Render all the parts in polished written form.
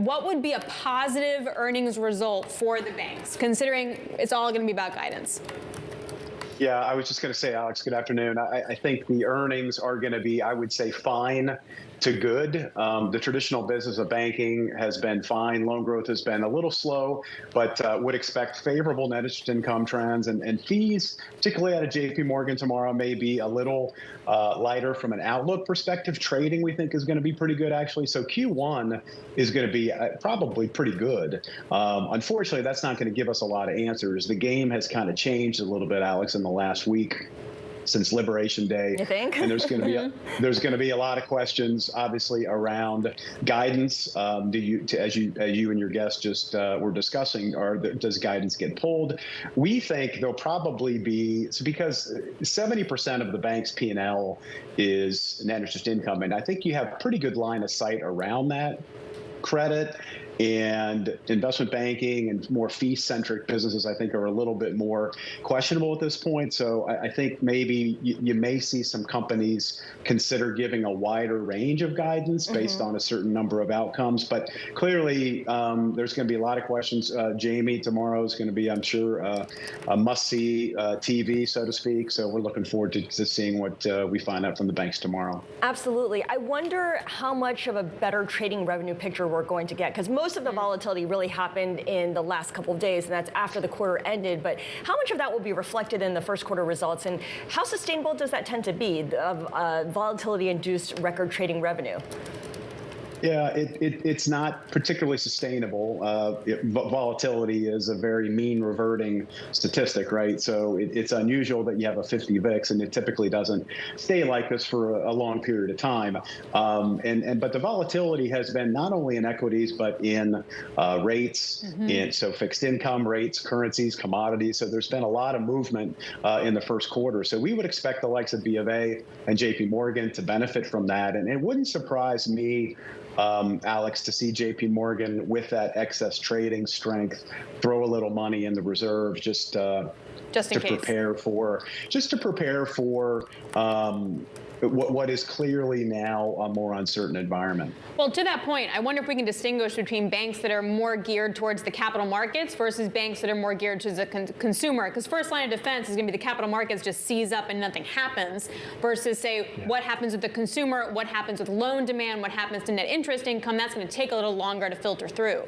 what would be a positive earnings result for the banks, considering it's all going to be about guidance? Yeah, I was just going to say, Alex, good afternoon. I think the earnings are going to be, I would say, fine to good. The traditional business of banking has been fine. Loan growth has been a little slow, but would expect favorable net interest income trends, and fees, particularly out of JP Morgan tomorrow, may be a little lighter from an outlook perspective. Trading, we think, is going to be pretty good, actually. So Q1 is going to be probably pretty good. Unfortunately, that's not going to give us a lot of answers. The game has kind of changed a little bit, Alex, in the last week since Liberation Day. You think? And there's going to be a lot of questions, obviously, around guidance. As you and your guest just were discussing, does guidance get pulled? We think there'll probably be, because 70% of the bank's P&L is net interest income, and I think you have pretty good line of sight around that. Credit and investment banking and more fee-centric businesses, I think, are a little bit more questionable at this point. So I think maybe you may see some companies consider giving a wider range of guidance based on a certain number of outcomes. But clearly, there's going to be a lot of questions. Jamie, tomorrow is going to be, I'm sure, a must-see TV, so to speak. So we're looking forward to seeing what we find out from the banks tomorrow. Absolutely. I wonder how much of a better trading revenue picture we're going to get, because most of the volatility really happened in the last couple of days, and that's after the quarter ended. But how much of that will be reflected in the first quarter results, and how sustainable does that tend to be, of volatility-induced record trading revenue? Yeah, it's not particularly sustainable. Volatility is a very mean reverting statistic, right? So it's unusual that you have a 50 VIX, and it typically doesn't stay like this for a long period of time. But the volatility has been not only in equities, but in rates, and so fixed income rates, currencies, commodities. So there's been a lot of movement in the first quarter. So we would expect the likes of B of A and JP Morgan to benefit from that. And it wouldn't surprise me, Alex, to see JP Morgan with that excess trading strength throw a little money in the reserve just to prepare for what is clearly now a more uncertain environment. Well, to that point, I wonder if we can distinguish between banks that are more geared towards the capital markets versus banks that are more geared towards the consumer. Because first line of defense is going to be the capital markets just seize up and nothing happens, versus say what happens with the consumer, what happens with loan demand, what happens to net interest income. That's going to take a little longer to filter through.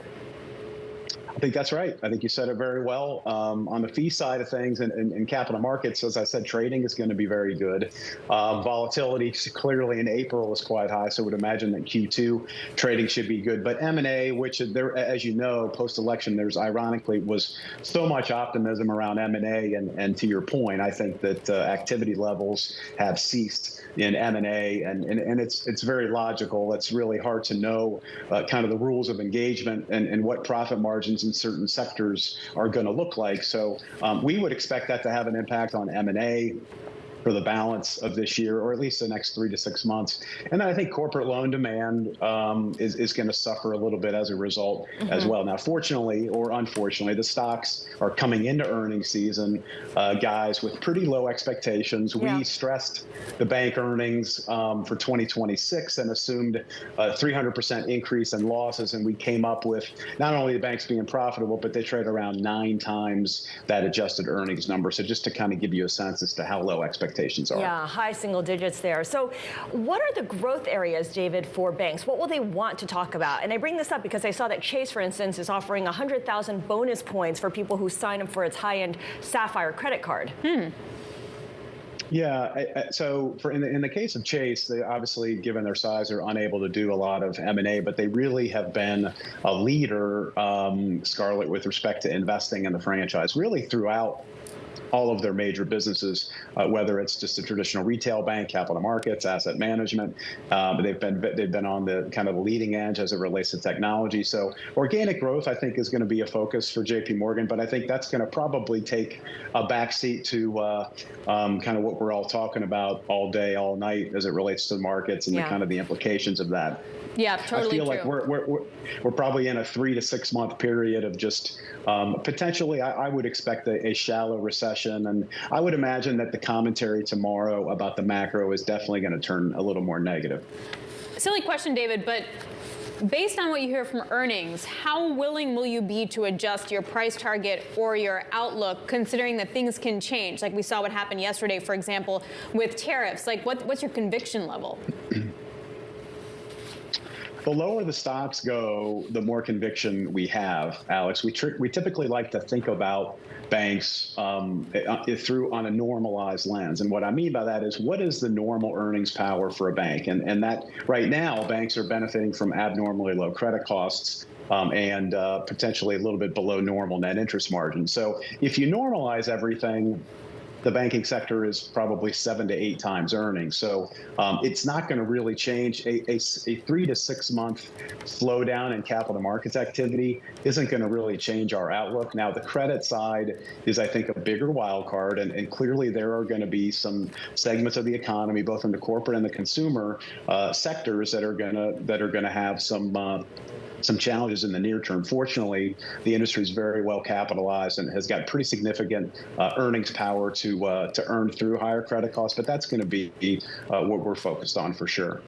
I think that's right. I think you said it very well. On the fee side of things and capital markets, as I said, trading is going to be very good. Volatility clearly in April was quite high, so I would imagine that Q2 trading should be good. But M&A, which there, as you know, post-election, there's ironically was so much optimism around M&A, and to your point, I think that activity levels have ceased in M&A, and it's very logical. It's really hard to know kind of the rules of engagement and what profit margins in certain sectors are going to look like. So we would expect that to have an impact on M&A for the balance of this year, or at least the next 3 to 6 months. And then I think corporate loan demand is going to suffer a little bit as a result as well. Now, fortunately or unfortunately, the stocks are coming into earnings season, guys, with pretty low expectations. We stressed the bank earnings for 2026 and assumed a 300% increase in losses, and we came up with not only the banks being profitable, but they trade around 9 times that adjusted earnings number. So just to kind of give you a sense as to how low expectations are. Yeah, high single digits there. So what are the growth areas, David, for banks? What will they want to talk about? And I bring this up because I saw that Chase, for instance, is offering 100,000 bonus points for people who sign up for its high-end Sapphire credit card. Yeah, so in the case of Chase, they obviously, given their size, are unable to do a lot of M&A, but they really have been a leader, Scarlett, with respect to investing in the franchise, really throughout all of their major businesses, whether it's just a traditional retail bank, capital markets, asset management. They've been on the kind of the leading edge as it relates to technology. So organic growth, I think, is going to be a focus for JP Morgan, but I think that's going to probably take a backseat to kind of what we're all talking about all day, all night, as it relates to the markets and the kind of the implications of that. Yeah, totally true. I feel like we're probably in a 3 to 6 month period of just potentially, I would expect a shallow recession. And I would imagine that the commentary tomorrow about the macro is definitely going to turn a little more negative. Silly question, David, but Based on what you hear from earnings, how willing will you be to adjust your price target or your outlook, considering that things can change? Like we saw what happened yesterday, for example, with tariffs. Like, what's your conviction level? The lower the stocks go, the more conviction we have, Alex. We typically like to think about banks through on a normalized lens. And what I mean by that is, what is the normal earnings power for a bank? And that right now, banks are benefiting from abnormally low credit costs and potentially a little bit below normal net interest margin. So if you normalize everything, the banking sector is probably 7 to 8 times earnings. So it's not going to really change. A 3 to 6 month slowdown in capital markets activity isn't going to really change our outlook. Now, the credit side is, I think, a bigger wild card, and clearly there are going to be some segments of the economy, both in the corporate and the consumer sectors, that are going to have some challenges in the near term. Fortunately, the industry is very well capitalized and has got pretty significant earnings power to earn through higher credit costs, but that's going to be what we're focused on for sure.